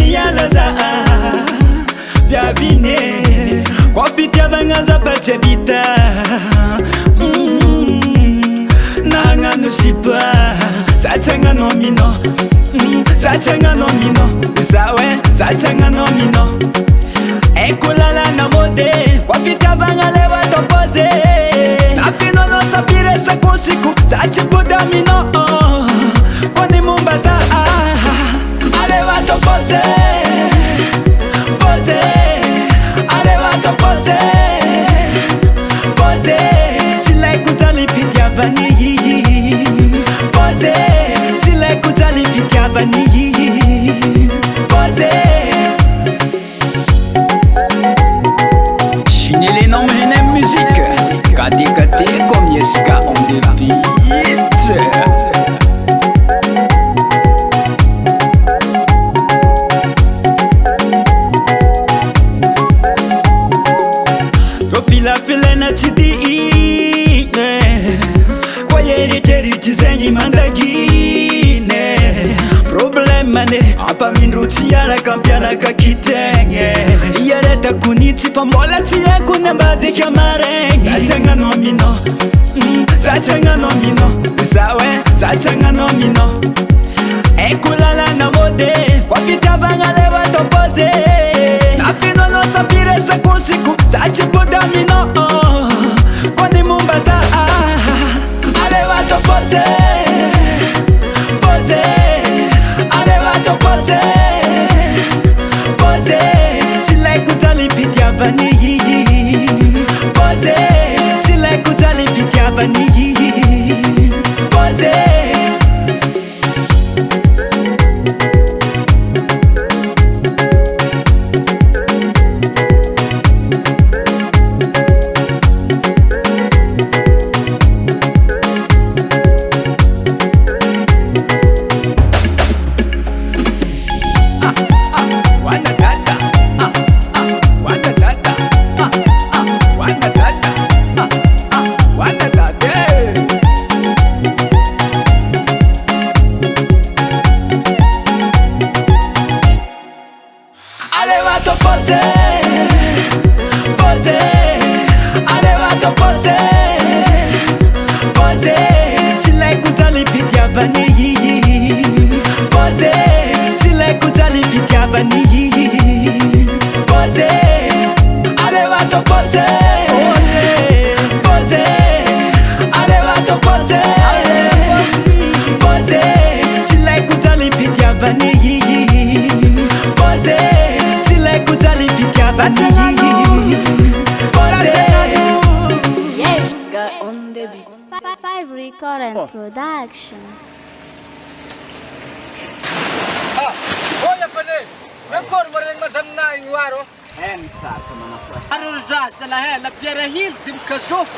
mialaza viavine kwa pitiavagna zapachabita nagnano sipa satsangano mino satsangano mino zawe satsangano mino ekulala na mode kwa pitiavagna lewa topoze napinono sapire sakusiku satsibuda mino koni mumbaza alewa topoze pose alewa topoze pose tila kutali pitia vani pose tila kutali pitia vani pose Chine les noms et musique KT comme Yeska on débite Topila filena tidi kwa yeri teri tizengi mandagine problema ne apa minruti yara kampiana kakitenge yareta kuniti pamola tia kunembadi kamarenge satangano mino satangano mino zawe satangano mino ekulala na mode kwa kitabanga lewa topoze napino no sapire sakusiku sachibuda mino koni mumbaza alewa topoze pose alewa topoze pose tila kutali pitia vani pose tila kutali pitia vani pose Pose, pose, alewa to pose, pose, tila kutali pitia vani, pose, tila kutali pitia vani, pose, alewa to pose, pose, alewa to pose, pose, tila kutali pitia vani, pose. Yes, got on the beat. Five Record and Production. Olha pane, record bareng madam na ingwaro. Ensa kemana pun. Arul za salah la piara hil tim kasofu.